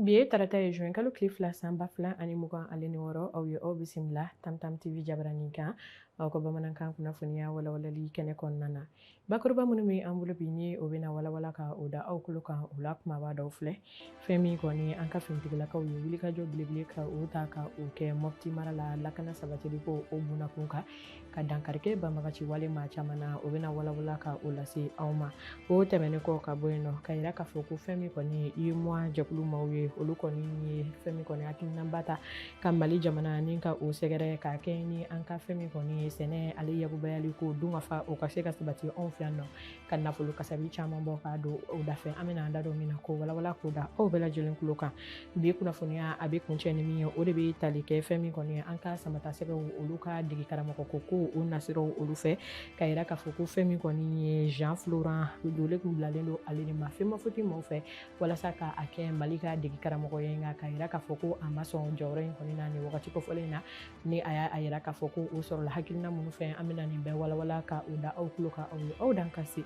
Bi tarata ye juin kalo tile fila san ba fila ani mugan ale ni wɔɔrɔ aw ye aw bisimila Tamtam TV jabaranin kan aw ka bamanankan kunnafoniya walawalali kɛnɛ kɔnɔna na bakuruba minnu bɛ an bolo bi ni o bɛna walawala ka o da aw kulo kan o la kumaba dɔw filɛ fɛn min kɔni an ka fintigilakaw ye wulikajɔ belebele ka o ta ka o kɛ Mopti mara la lakana sabatili ko o bunakun kan ka dankarikɛ banbagaci wale maa caman na o bɛna walawala ka o lase aw ma o tɛmɛnen kɔ ka bɔ yen nɔ ka yira k'a fɔ ko fɛn min kɔni UEMOA jɛkulu maaw ye olu kɔni ye fɛn min kɔni hakilinaba ta ka Mali jamana ni ka o sɛgɛrɛ ka kɛ ni an ka fɛn min kɔni ye sɛnɛ ale yakubayali ko dun ka fa o ka se ka sabati anw fɛ yan nɔ ka nafolo kasabi caman bɔ ka don o da fɛ an bɛna an da don min na ko walawala ko da aw bɛɛ lajɛlen kulo kan bi kunnafoniya a bɛ kuncɛ ni min ye o de bɛ tali kɛ fɛn min kɔni ye an ka samatasɛgɛw olu ka dege karamɔgɔ ko o nasiraw olu fɛ ka yira k'a fɔ ko fɛn min kɔni ye Jean Florent dole kun bilalen don ale de ma fɛn ma foti maaw fɛ walasa ka a kɛ Mali ka dege karamɔgɔ ye nka ka yira k'a fɔ ko a ma sɔn jɔyɔrɔ in kɔni na nin wagati kofɔlen na ni a y'a yira k'a fɔ ko o sɔrɔla hakilina minnu fɛ an bɛna nin bɛɛ walawala ka o da aw kulo kan aw ye aw dan ka se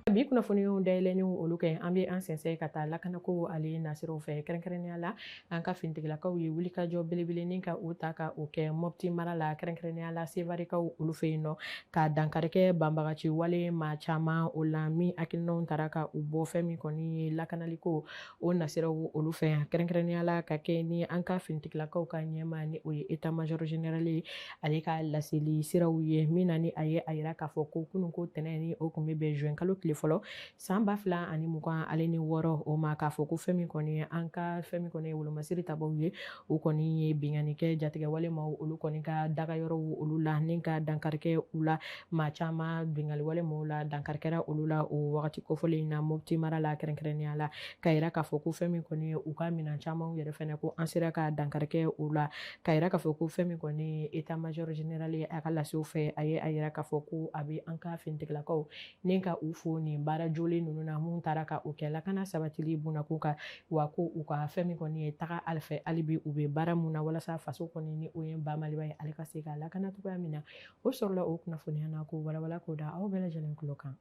bi kunnafoniw dayɛlɛnni olu kɛ an bɛ an sɛnsɛn ka taa lakanako ale nasiraw fɛ kɛrɛnkɛrɛnnenya la an ka fintigilakaw ye wulikajɔ belebele ni ka o ta ka o kɛ Mopti mara la kɛrɛnkɛrɛnnenya la sevarikaw olu fɛ yen nɔ ka dankarikɛ banbagaci wale maa caman o la min hakilinaw taara ka u bɔ fɛn min kɔni ye lakanaliko o nasiraw olu fɛ yan kɛrɛnkɛrɛnnenya la ka kɛ ni an ka fintigilakaw ka ɲɛma ni o ye état major général ye ale ka laseli siraw ye min na ni a ye a yira k'a fɔ ko kunun ko tɛnɛ ni o kun bɛ bɛn juin kalo tile fɔlɔ san 2020 ale ni wɔɔrɔ o ma k'a fɔ ko fɛn min kɔni an ka fɛn min kɔni ye wolomasiri tabaw ye o kɔni ye binganikɛ jatigɛ wale ma olu kɔni ka dagayɔrɔw olu la ni ka dankarikɛ u la maa caman bingali wale ma la dankarikɛra olu la o wagati kofɔlen na Mopti mara la kɛrɛnkɛrɛnnenya la ka yira k'a fɔ ko fɛn min kɔni ye u ka minɛn caman yɛrɛ fɛnɛ ko an sera ka dankarikɛ u la ka yira k'a fɔ ko fɛn min kɔni état major général ye a ka lasew fɛ a ye a yira k'a fɔ ko a bɛ an ka fintigilakaw ni ka u fo nin baara jolen ninnu na mun taara ka o kɛ lakana sabatili bunakun kan wa ko u ka fɛn min kɔni ye taga ale fɛ hali bi u bɛ baara mun na walasa faso kɔni ni o ye ba Maliba ye ale ka se ka lakana cogoya min na o sɔrɔla o kunnafoniya na ko walawala ko da aw bɛɛ lajɛlen kulo kan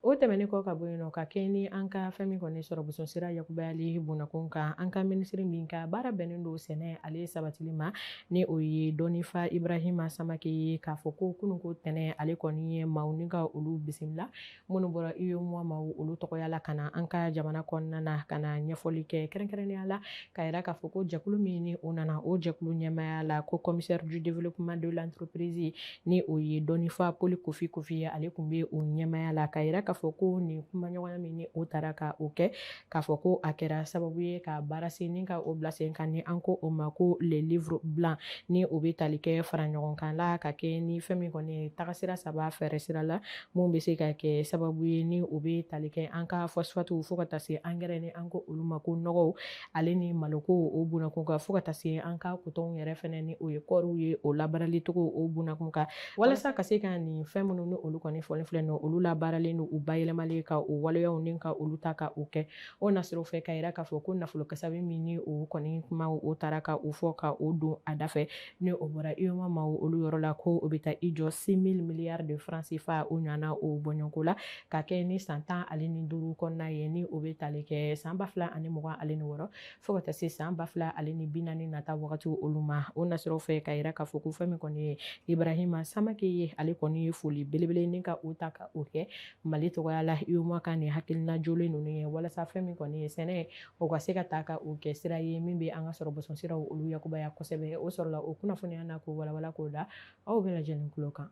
o tɛmɛnen kɔ ka bɔ yen nɔ ka kɛ ni an ka fɛn min kɔni sɔrɔ boson sira yakubayali bunakun kan an ka minisiri min ka baara bɛnnen don sɛnɛ ale sabatili ma ni o ye dɔnnifa Ibrahima Samake ye k'a fɔ ko kunun ko tɛnɛ ale kɔni ye maaw ni ka olu bisimila minnu bɔra UEMOA maaw olu tɔgɔyala ka na an ka jamana kɔnɔna na ka na ɲɛfɔli kɛ kɛrɛnkɛrɛnnenya la ka yira k'a fɔ ko jɛkulu min ni o nana o jɛkulu ɲɛmaya la ko commissaire du développement de l'entreprise ni o ye dɔnnifa Poli Kofi ye ale kun bɛ o ɲɛmaya la ka yira k'a fɔ ko nin kumaɲɔgɔnya min ni o taara ka o kɛ k'a fɔ ko a kɛra sababu ye ka baara sen ni ka o bila sen kan ni an ko o ma ko le livre blanc ni o bɛ tali kɛ fara ɲɔgɔn kan la ka kɛ ni fɛn min kɔni ye tagasira saba fɛɛrɛ sira la mun bɛ se ka kɛ sababu ye ni o bɛ tali kɛ an ka phosphate fo ka taa se engrais ni an ko olu ma ko nɔgɔw ale ni maloko o bunakun kan fo ka taa se an ka coton yɛrɛ fɛnɛ ni o ye kɔɔriw ye o labaarali cogo o bunakun kan walasa ka se ka nin fɛn minnu ni olu kɔni fɔlen filɛ nɔ olu labaaralen don u bayɛlɛmalen ka o waleyaw ni ka olu ta ka o kɛ o nasiraw fɛ ka yira k'a fɔ ko nafolo kasabi min ni o kɔni kuma o taara ka o fɔ ka o don a da fɛ ni o bɔra UEMOA ma olu yɔrɔ la ko o bɛ taa i jɔ 6 000 milliards de francs CFA o ɲɔgɔnna o bɔɲɔgɔnko la ka kɛ ni san 15 kɔnɔna ye ni o bɛ tali kɛ san 2026 fo ka taa se san 2040 nata wagati olu ma o nasiraw fɛ ka yira k'a fɔ ko fɛn min kɔni ye Ibrahima Samake ye ale kɔni ye foli belebele ni ka o ta ka o kɛ Mali tɔgɔya la UEMOA ka nin hakilina jolen ninnu ye walasa fɛn min kɔni ye sɛnɛ o ka se ka taa ka o kɛ sira ye min bɛ an ka sɔrɔ boson siraw olu yakubaya kosɛbɛ o sɔrɔla o kunnafoniya na ko walawala ko da aw bɛɛ lajɛlen kulo kan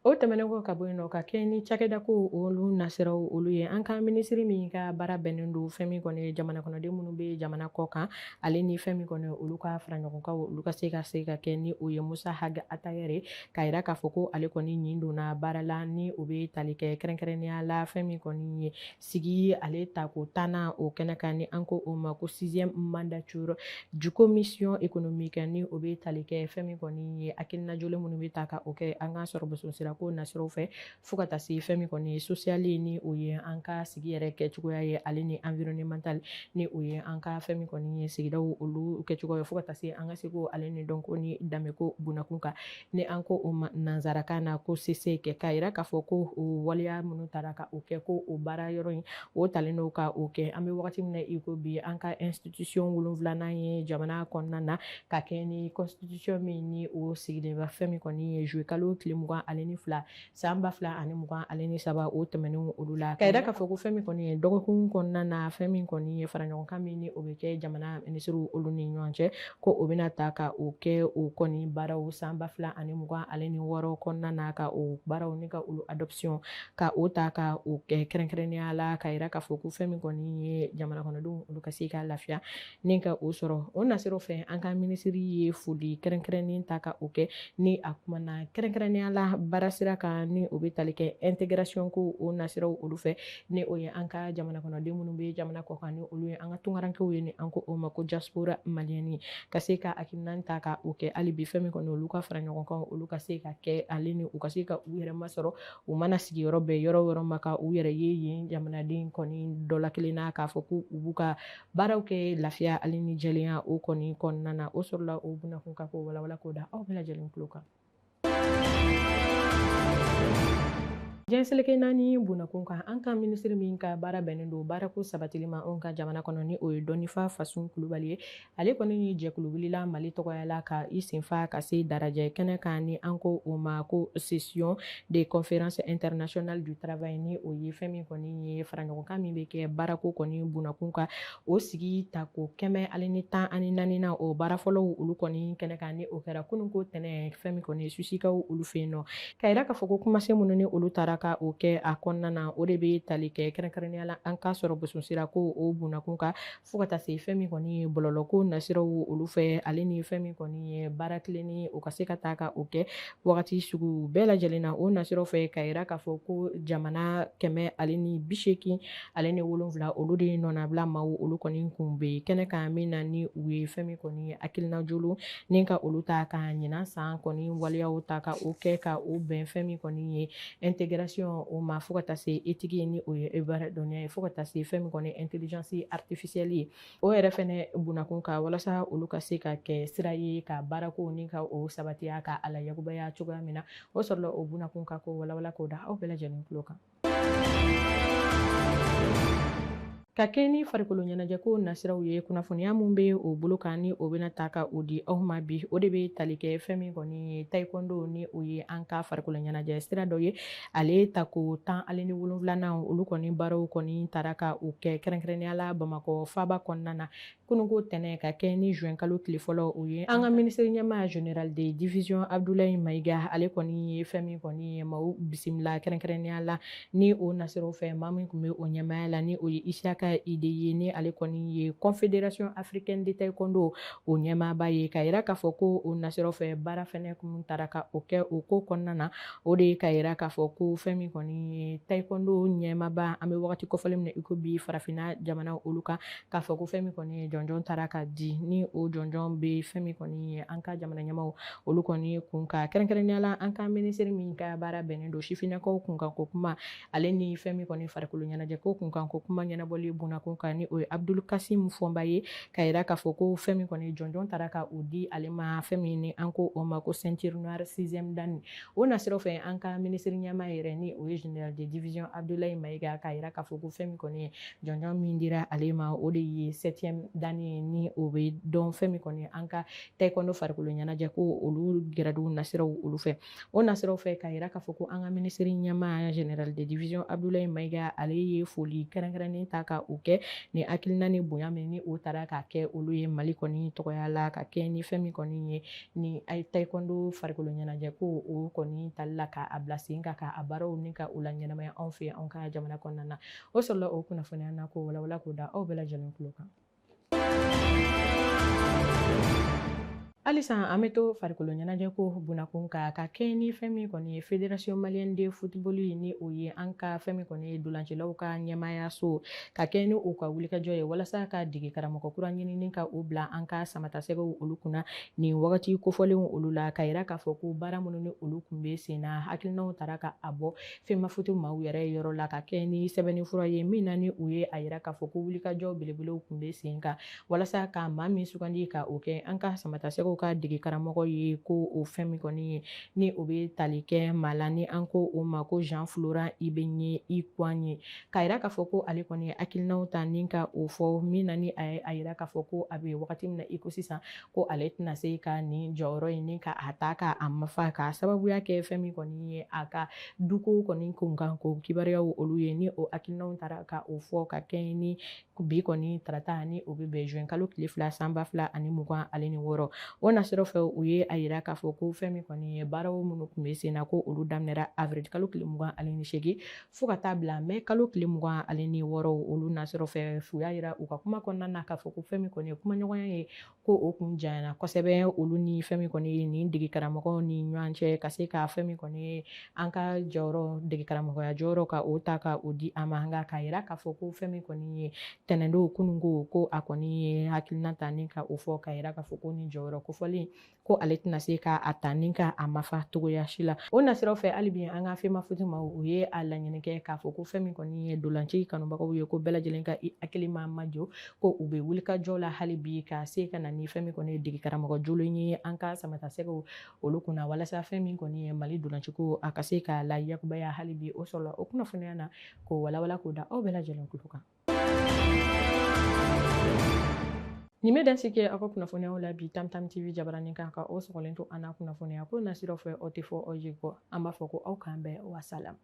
o tɛmɛnen kɔ ka bɔ yen nɔ ka kɛ ni cakɛda ko olu nasiraw olu ye an ka minisiri min ka baara bɛnnen don fɛn min kɔni ye jamana kɔnɔden minnu bɛ jamana kɔ kan ale ni fɛn min kɔni olu ka fara ɲɔgɔn kan olu ka se ka kɛ ni o ye Musa Hage Atayɛre ka yira k'a fɔ ko ale kɔni ɲin donna baara la ni o bɛ tali kɛ kɛrɛnkɛrɛnnenya la fɛn min kɔni ye sigi ale tako 10nan o kɛnɛ kan ni an ko o ma ko 6e mandature du commission économique ni o bɛ tali kɛ fɛn min kɔni ye hakilina jolen minnu bɛ ta ka o kɛ an ka sɔrɔ boson sira ko nasiraw fɛ fo ka taa se fɛn min kɔni ye social ni o ye an ka sigi yɛrɛ kɛcogoya ye ale ni environnemental ni o ye an ka fɛn min kɔni ye sigidaw olu kɛcogoya ye fo ka taa se an ka se ko ale ni dɔn ko ni danbe ko bunakun kan ni an ko o nanzarakan na ko CC kɛ k'a yira k'a fɔ ko o waleya minnu taara ka o kɛ ko o baara yɔrɔ in o talen n'o ka o kɛ an bɛ wagati min na i ko bi an ka institution 7nan ye jamana kɔnɔna na ka kɛ ni constitution min ni o sigilen bɛ fɛn min kɔni ye juillet kalo tile 22 san 2023 o tɛmɛnen olu la ka yira k'a fɔ ko fɛn min kɔni ye dɔgɔkun kɔnɔna na fɛn min kɔni ye faraɲɔgɔnkan min ni o bɛ kɛ jamana minisiriw olu ni ɲɔgɔn cɛ ko o bɛna ta ka o kɛ o kɔni baaraw san 2026 kɔnɔna na ka o baaraw ni ka olu adoption ka o ta ka o kɛ kɛrɛnkɛrɛnnenya la ka yira k'a fɔ ko fɛn min kɔni ye jamana kɔnɔdenw olu ka se ka lafiya ni ka o sɔrɔ o nasiraw fɛ an ka minisiri ye foli kɛrɛnkɛrɛnnen ta ka o kɛ ni a kumana kɛrɛnkɛrɛnnenya la baara sira kan ni o bɛ tali kɛ intégration ko o nasiraw olu fɛ ni o ye an ka jamana kɔnɔden minnu bɛ jamana kɔ kan ni olu ye an ka tunkarankew ye ni an ko o ma ko diaspora malienne ka se ka hakilina ta ka o kɛ hali bi fɛn min kɔni olu ka fara ɲɔgɔn kan olu ka se ka kɛ ale ni u ka se ka u yɛrɛ masɔrɔ u mana sigiyɔrɔ bɛɛ yɔrɔ yɔrɔ ma ka u yɛrɛ ye yen jamanaden kɔni dɔ la kelen na k'a fɔ ko u b'u ka baaraw kɛ lafiya hali ni jɛlenya o kɔni kɔnɔna na o sɔrɔla o bunakun ka ko walawala k'o da aw bɛɛ lajɛlen tulo kan. Jɛnseleke naani bunakun kan an ka minisiri min ka baara bɛnnen don baarako sabatili ma anw ka jamana kɔnɔ ni o ye Dɔnifa Fasun Kulubali ye ale kɔni ni jɛkulu wulila Mali tɔgɔyala ka i senfa ka se darajɛ kɛnɛ kan ni an ko o ma ko session de conférence internationale du travail ni o ye fɛn min kɔni ye faraɲɔgɔnkan min bɛ kɛ baarako kɔni bunakun kan o sigi ta ko 114 na o baara fɔlɔw olu kɔni kɛnɛ kan ni o kɛra kunun ko tɛnɛ fɛn min kɔni susikaw olu fɛ yen nɔ ka yira k'a fɔ ko kumasen minnu ni olu taara ka o kɛ a kɔnɔna na o de bɛ tali kɛ kɛrɛnkɛrɛnnenya la an ka sɔrɔ boson sira ko o bunakun kan fo ka taa se fɛn min kɔni ye bɔlɔlɔko nasiraw olu fɛ ale ni fɛn min kɔni ye baara tilenni o ka se ka taa ka o kɛ wagati sugu bɛɛ lajɛlen na o nasiraw fɛ ka yira k'a fɔ ko jamana 180 ale ni 7 olu de nɔnabila maaw olu kɔni kun bɛ kɛnɛ kan min na ni u ye fɛn min kɔni ye hakilina jolo ni ka olu ta ka ɲinan san kɔni waleyaw ta ka o kɛ ka o bɛn fɛn min kɔni ye intégration o ma fo ka taa se éthique ni o ye dɔnniya ye fo ka taa se fɛn min kɔni intelligence artificielle ye o yɛrɛ fɛnɛ bunakun kan walasa olu ka se ka kɛ sira ye ka baarako ni ka o sabatiya ka ala yakubaya cogoya min na o sɔrɔla o bunakun kan ko walawala k'o da aw bɛɛ lajɛlen tulo kan. Ka kɛ ni farikolo ɲɛnajɛ ko nasiraw ye kunnafoniya mun bɛ o bolo kan ni o bɛna ta ka o di aw ma bi o de bɛ tali kɛ fɛn min kɔni ye taekwondo ni o ye an ka farikolo ɲɛnajɛ sira dɔ ye ale ta ko 17nan olu kɔni baaraw kɔni taara ka o kɛ kɛrɛnkɛrɛnnenya la Bamakɔ faaba kɔnɔna na kununko tɛnɛ ka kɛ ni juin kalo tile fɔlɔ o ye an ka minisiri ɲɛmaa général de division Abdulaye Mayiga ale kɔni ye fɛn min kɔni ye maaw bisimila kɛrɛnkɛrɛnnenya la ni o nasiraw fɛ maa min tun bɛ o ɲɛmaaya la ni o ye Isiyaka ide ye ni ale kɔni ye confédération africaine de taekwondo o ɲɛmaaba ye ka yira k'a fɔ ko o nasiraw fɛ baara fɛnɛ kun taara ka o kɛ o ko kɔnɔna na o de ka yira k'a fɔ ko fɛn min kɔni ye taekwondo ɲɛmaaba an bɛ wagati kɔfɛlen min na i ko bi farafinna jamana olu kan k'a fɔ ko fɛn min kɔni ye jɔnjɔn taara ka di ni o jɔnjɔn bɛ fɛn min kɔni ye an ka jamana ɲɛmaw olu kɔni kun ka kɛrɛnkɛrɛnnenya la an ka minisiri min ka baara bɛnnen don sifinnakaw kun kan ko kuma ale ni fɛn min kɔni farikolo ɲɛnajɛ ko kun kan ko kuma ɲɛnabɔli bunakun kan ni o ye Abdul Kasim Fɔnba ye ka yira k'a fɔ ko fɛn min kɔni jɔnjɔn taara ka o di ale ma fɛn min ni an ko o ma ko ceinture noire 6e dan o nasiraw fɛ an ka minisiri ɲɛmaa yɛrɛ ni o ye général de division Abdulaye Mayiga ka yira k'a fɔ ko fɛn min kɔni ye jɔnjɔn min dira ale ma o de ye 7e dan ni o bɛ dɔn fɛn min kɔni an ka taekwondo farikolo ɲɛnajɛ ko olu gradu nasiraw olu fɛ o nasiraw fɛ ka yira k'a fɔ ko an ka minisiri ɲɛmaa général de division Abdulaye Mayiga ale ye foli kɛrɛnkɛrɛnnen ta ka o kɛ ni hakilina ni bonya min ni o taara ka kɛ olu ye Mali kɔni tɔgɔya la ka kɛ ni fɛn min kɔni ye ni taekwondo farikolo ɲɛnajɛ ko o kɔni talila ka a bila sen kan ka a baaraw ni ka o la ɲɛnamaya anw fɛ anw ka jamana kɔnɔna na o sɔrɔla o kunnafoniya na ko walawala k'o da aw bɛɛ lajɛlen tulo kan. Alisa an bɛ to farikolo ɲɛnajɛ ko bunakun ka kɛ ni fɛn min kɔni ye Fédération Malienne de Football ni o ye an ka fɛn min kɔni ye dolancilaw ka ɲɛmaayaso ka kɛ ni o ka wulikajɔ ye walasa ka dege karamɔgɔ kura ɲinini ka o bila an ka samatasɛgɛw olu kunna nin wagati kofɔlenw olu la ka yira k'a fɔ ko baara minnu ni olu kun bɛ sen na hakilinaw tara ka a bɔ FEMA foot maaw yɛrɛ yɔrɔ la ka kɛ ni sɛbɛnnifura ye min na ni u ye a yira k'a fɔ ko wulikajɔ belebelew kun bɛ sen kan walasa ka maa min sugandi ka o kɛ an ka samatasɛgɛw ka dege karamɔgɔ ye ko o fɛn min kɔni ye ni o bɛ tali kɛ maa la ni an ko o ma ko Jean Florent Ibenge Ikwan ka yira k'a fɔ ko ale kɔni ye hakilinaw ta ni ka o fɔ min na ni a yira k'a fɔ ko a bɛ wagati min na i ko sisan ko ale tɛna se ka nin jɔyɔrɔ in ni ka a ta ka a mafa ka sababuya kɛ fɛn min kɔni ye a ka duko kɔni kunkan ko kibaruyaw olu ye ni o hakilinaw taara ka o fɔ ka kɛ ni bi kɔni tarata ni o bɛ bɛn juin kalo tile 2 san 2026 o nasiraw fɛ u ye a yira k'a fɔ ko fɛn min kɔni ye baaraw minnu kun bɛ sen na ko olu daminɛra avril kalo tile 28 fo ka taa bila mai kalo tile 26 olu nasiraw fɛ fu y'a yira u ka kuma kɔnɔna na k'a fɔ ko fɛn min kɔni ye kumaɲɔgɔnya ye ko o kun janyana kosɛbɛ olu ni fɛn min kɔni ye nin dege karamɔgɔw ni ɲɔgɔn cɛ ka se ka fɛn min kɔni ye an ka jɔyɔrɔ dege karamɔgɔya jɔyɔrɔ ka o ta ka o di a ma nka ka yira k'a fɔ ko fɛn min kɔni ye tɛnɛndo kunungo ko a kɔni ye hakilina ta ni ka o fɔ ka yira k'a fɔ ko ni jɔyɔrɔ kofɔlen ko ale tɛna se ka a ta ni ka a mafa togoya si la o nasiraw fɛ hali bi an ka FEMA foot maaw u ye a laɲini kɛ k'a fɔ ko fɛn min kɔni ye dolanci kanubagaw ye ko bɛɛ lajɛlen ka i hakili ma majɔ ko u bɛ wulikajɔ la hali bi ka se ka na ni fɛn min kɔni ye dege karamɔgɔ jolen ye an ka samatasɛgɛw olu kunna walasa fɛn min kɔni ye Mali dolanciko a ka se ka la yakubaya hali bi o sɔrɔla o kunnafoniya na ko walawala k'o da aw bɛɛ lajɛlen kulo kan. Nin bɛ dansi kɛ aw ka kunnafoniyaw la bi Tam Tam TV jabaranin kan ka o sɔgɔlen to an na kunnafoniya ko nasiraw fɛ o tɛ fɔ aw ye kɔ an b'a fɔ ko aw k'an bɛn wasalam.